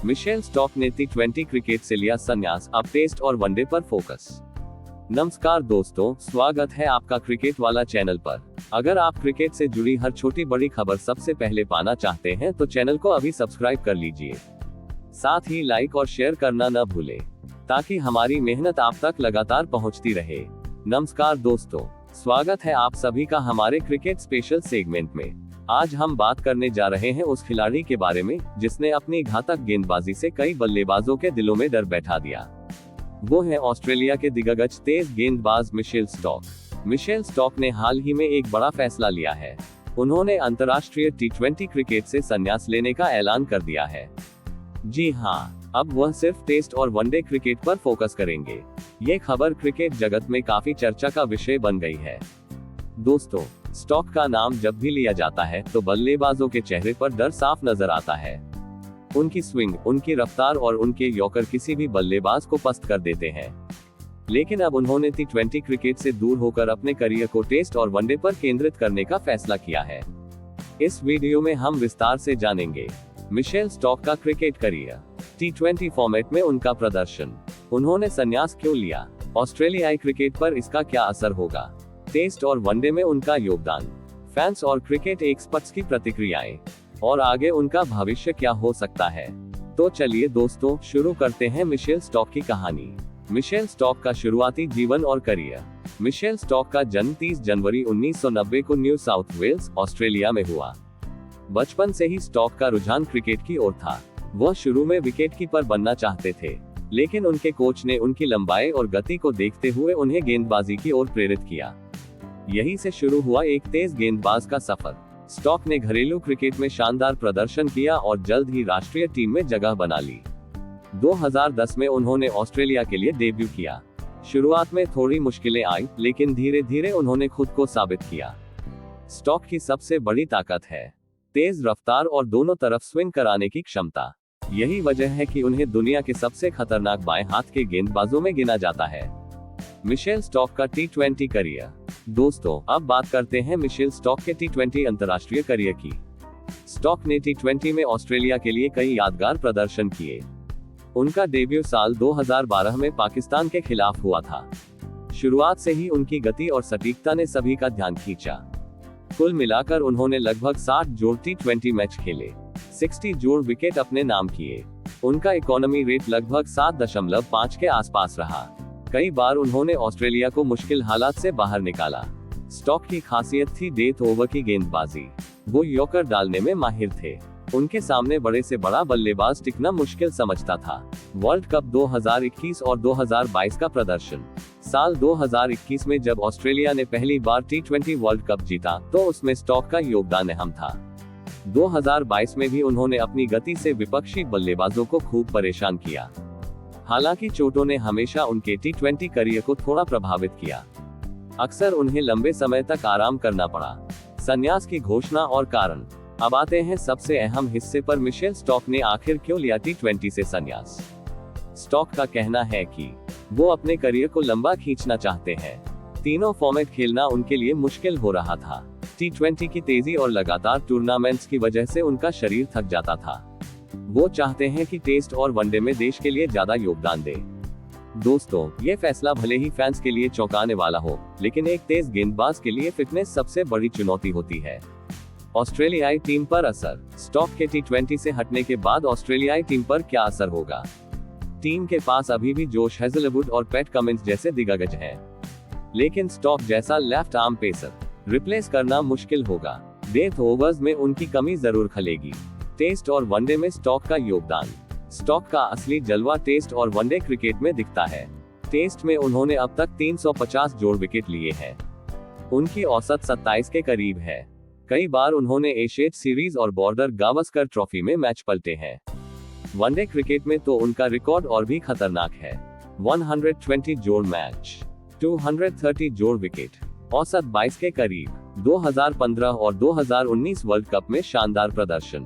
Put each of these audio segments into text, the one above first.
Michel stock ने टी20 cricket से लिया संन्यास, अब टेस्ट और वनडे पर फोकस। नमस्कार दोस्तों, स्वागत है आपका क्रिकेट वाला चैनल पर। अगर आप क्रिकेट से जुड़ी हर छोटी बड़ी खबर सबसे पहले पाना चाहते हैं तो चैनल को अभी सब्सक्राइब कर लीजिए। साथ ही लाइक और शेयर करना न भूलें, ताकि हमारी मेहनत आप तक लगातार पहुंचती रहे। नमस्कार दोस्तों, स्वागत है आप सभी का हमारे क्रिकेट स्पेशल सेगमेंट में। आज हम बात करने जा रहे हैं उस खिलाड़ी के बारे में जिसने अपनी घातक गेंदबाजी से कई बल्लेबाजों के दिलों में डर बैठा दिया। वो है ऑस्ट्रेलिया के दिग्गज तेज गेंदबाज मिशेल स्टॉक। मिशेल स्टॉक ने हाल ही में एक बड़ा फैसला लिया है। उन्होंने अंतर्राष्ट्रीय टी20 क्रिकेट से संन्यास लेने का ऐलान कर दिया है। जी हाँ, अब वह सिर्फ टेस्ट और वनडे क्रिकेट पर फोकस करेंगे। ये खबर क्रिकेट जगत में काफी चर्चा का विषय बन गई है। दोस्तों, स्टॉक का नाम जब भी लिया जाता है तो बल्लेबाजों के चेहरे पर डर साफ नजर आता है। उनकी स्विंग, उनकी रफ्तार और उनके यॉर्कर किसी भी बल्लेबाज को पस्त कर देते हैं। लेकिन अब उन्होंने टी20 क्रिकेट से दूर होकर अपने करियर को टेस्ट और वनडे पर केंद्रित करने का फैसला किया है। इस वीडियो में हम विस्तार से जानेंगे मिशेल स्टॉक का क्रिकेट करियर, टी20 फॉर्मेट में उनका प्रदर्शन, उन्होंने संन्यास क्यों लिया, ऑस्ट्रेलियाई क्रिकेट पर इसका क्या असर होगा, टेस्ट और वनडे में उनका योगदान, फैंस और क्रिकेट एक्सपर्ट्स की प्रतिक्रियाएं, और आगे उनका भविष्य क्या हो सकता है। तो चलिए दोस्तों, शुरू करते हैं मिशेल स्टॉक की कहानी। मिशेल स्टॉक का शुरुआती जीवन और करियर। मिशेल स्टॉक का जन्म 30 जनवरी 1990 को न्यू साउथ वेल्स, ऑस्ट्रेलिया में हुआ। बचपन से ही स्टॉक का रुझान क्रिकेट की ओर था। वह शुरू में विकेटकीपर बनना चाहते थे, लेकिन उनके कोच ने उनकी लंबाई और गति को देखते हुए उन्हें गेंदबाजी की ओर प्रेरित किया। यहीं से शुरू हुआ एक तेज गेंदबाज का सफर। स्टॉक ने घरेलू क्रिकेट में शानदार प्रदर्शन किया और जल्द ही राष्ट्रीय टीम में जगह बना ली। 2010 में उन्होंने ऑस्ट्रेलिया के लिए डेब्यू किया। शुरुआत में थोड़ी मुश्किलें आई, लेकिन धीरे धीरे उन्होंने खुद को साबित किया। स्टॉक की सबसे बड़ी ताकत है तेज रफ्तार और दोनों तरफ स्विंग कराने की क्षमता। यही वजह है कि उन्हें दुनिया के सबसे खतरनाक बाएं हाथ के गेंदबाजों में गिना जाता है। मिशेल स्टॉक का टी20 करियर। दोस्तों, अब बात करते हैं मिशेल स्टॉक के टी20 अंतर्राष्ट्रीय करियर की। स्टॉक ने टी20 में ऑस्ट्रेलिया के लिए कई यादगार प्रदर्शन किए। उनका डेब्यू साल 2012 में पाकिस्तान के खिलाफ हुआ था। शुरुआत से ही उनकी गति और सटीकता ने सभी का ध्यान खींचा। कुल मिलाकर उन्होंने लगभग 60 जोड़ टी20 मैच खेले, 60 जोड़ विकेट अपने नाम किए। उनका इकोनॉमी रेट लगभग 7.5 के आसपास रहा। कई बार उन्होंने ऑस्ट्रेलिया को मुश्किल हालात से बाहर निकाला। स्टॉक की खासियत थी डेथ ओवर की गेंदबाजी। वो यॉर्कर डालने में माहिर थे। उनके सामने बड़े से बड़ा बल्लेबाज टिकना मुश्किल समझता था। वर्ल्ड कप 2021 और 2022 का प्रदर्शन। साल 2021 में जब ऑस्ट्रेलिया ने पहली बार टी20 वर्ल्ड कप जीता तो उसमें स्टॉक का योगदान अहम था। 2022 में भी उन्होंने अपनी गति से विपक्षी बल्लेबाजों को खूब परेशान किया। हालांकि चोटों ने हमेशा उनके टी20 करियर को थोड़ा प्रभावित किया। अक्सर उन्हें लंबे समय तक आराम करना पड़ा। संन्यास की घोषणा और कारण। अब आते हैं सबसे अहम हिस्से पर, मिशेल स्टॉक ने आखिर क्यों लिया टी20 से संन्यास। स्टॉक का कहना है कि वो अपने करियर को लंबा खींचना चाहते हैं। तीनों फॉर्मेट खेलना उनके लिए मुश्किल हो रहा था। टी20 की तेजी और लगातार टूर्नामेंट्स की वजह से उनका शरीर थक जाता था। वो चाहते हैं कि टेस्ट और वनडे में देश के लिए ज्यादा योगदान दे। दोस्तों, ये फैसला भले ही फैंस के लिए चौंकाने वाला हो, लेकिन एक तेज गेंदबाज के लिए फिटनेस सबसे बड़ी चुनौती होती है। ऑस्ट्रेलियाई टीम पर असर। स्टॉक के टी20 से हटने के बाद ऑस्ट्रेलियाई टीम पर क्या असर होगा। टीम के पास अभी भी जोश हेजलवुड और पैट कमिंस जैसे दिग्गज हैं, लेकिन स्टॉक जैसा लेफ्ट आर्म पेसर रिप्लेस करना मुश्किल होगा। डेथ ओवर्स में उनकी कमी जरूर खलेगी। टेस्ट और वनडे में स्टॉक का योगदान। स्टॉक का असली जलवा टेस्ट और वनडे क्रिकेट में दिखता है। टेस्ट में उन्होंने अब तक 350 जोड़ विकेट लिए हैं। उनकी औसत 27 के करीब है। कई बार उन्होंने एशियन सीरीज और बॉर्डर गावस्कर ट्रॉफी में मैच पलटे हैं। वनडे क्रिकेट में तो उनका रिकॉर्ड और भी खतरनाक है। 120 जोड़ मैच, 230 जोड़ विकेट, औसत 22 के करीब। 2015 और 2019 वर्ल्ड कप में शानदार प्रदर्शन।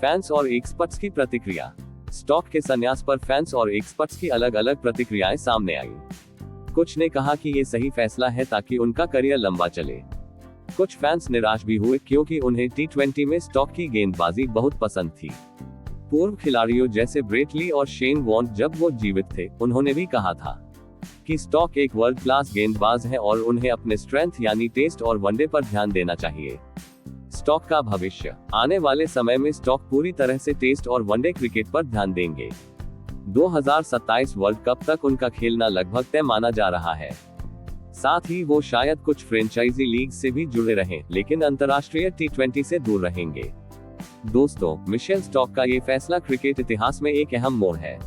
फैंस और एक्सपर्ट्स की प्रतिक्रिया। स्टॉक के संन्यास पर फैंस और एक्सपर्ट्स की अलग अलग प्रतिक्रियाएं सामने आई। कुछ ने कहा कि ये सही फैसला है ताकि उनका करियर लंबा चले। कुछ फैंस निराश भी हुए क्योंकि उन्हें टी20 में स्टॉक की गेंदबाजी बहुत पसंद थी। पूर्व खिलाड़ियों जैसे ब्रेट ली और शेन वॉर्न जब वो जीवित थे, उन्होंने भी कहा था कि स्टॉक एक वर्ल्ड क्लास गेंदबाज है और उन्हें अपने स्ट्रेंथ यानी टेस्ट और वनडे पर ध्यान देना चाहिए। स्टॉक का भविष्य। आने वाले समय में स्टॉक पूरी तरह से टेस्ट और वनडे क्रिकेट पर ध्यान देंगे। 2027 वर्ल्ड कप तक उनका खेलना लगभग तय माना जा रहा है। साथ ही वो शायद कुछ फ्रेंचाइजी लीग से भी जुड़े रहें, लेकिन अंतर्राष्ट्रीय T20 से दूर रहेंगे। दोस्तों, मिशेल स्टॉक का ये फैसला क्रिकेट इतिहास में एक अहम मोड़ है।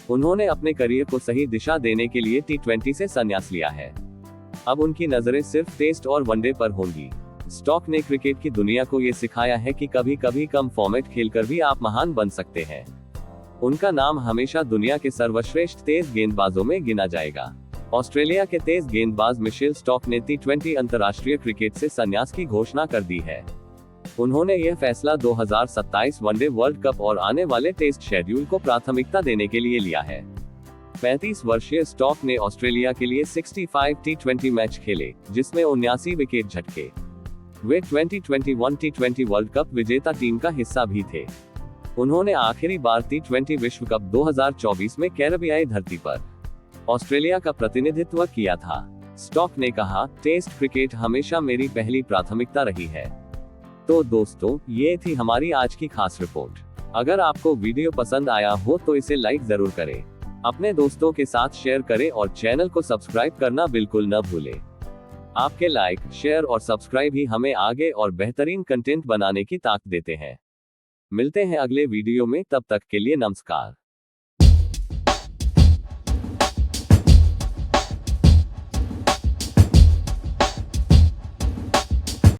उन्होंने अपने करियर को सही दिशा देने के लिए T20 से संन्यास लिया है। अब उनकी नजरें सिर्फ टेस्ट और वनडे पर होंगी। स्टॉक ने क्रिकेट की दुनिया को ये सिखाया है कि कभी कभी कम फॉर्मेट खेलकर भी आप महान बन सकते हैं। उनका नाम हमेशा दुनिया के सर्वश्रेष्ठ तेज गेंदबाजों में गिना जाएगा। ऑस्ट्रेलिया के तेज गेंदबाज मिशेल स्टॉक ने T20 अंतर्राष्ट्रीय क्रिकेट से संन्यास की घोषणा कर दी है। उन्होंने यह फैसला 2027 वनडे वर्ल्ड कप और आने वाले टेस्ट शेड्यूल को प्राथमिकता देने के लिए लिया है। 35 वर्षीय स्टॉक ने ऑस्ट्रेलिया के लिए 65 T20 मैच खेले, जिसमें 79 विकेट झटके। वे 2021 T20 वर्ल्ड कप विजेता टीम का हिस्सा भी थे। उन्होंने आखिरी बार T20 विश्व कप 2024 में कैरेबियाई धरती पर ऑस्ट्रेलिया का प्रतिनिधित्व किया था। स्टॉक ने कहा, टेस्ट क्रिकेट हमेशा मेरी पहली प्राथमिकता रही है। तो दोस्तों, ये थी हमारी आज की खास रिपोर्ट। अगर आपको वीडियो पसंद आया हो तो इसे लाइक जरूर करें, अपने दोस्तों के साथ शेयर करें और चैनल को सब्सक्राइब करना बिल्कुल न भूलें। आपके लाइक, शेयर और सब्सक्राइब ही हमें आगे और बेहतरीन कंटेंट बनाने की ताकत देते हैं। मिलते हैं अगले वीडियो में, तब तक के लिए नमस्कार।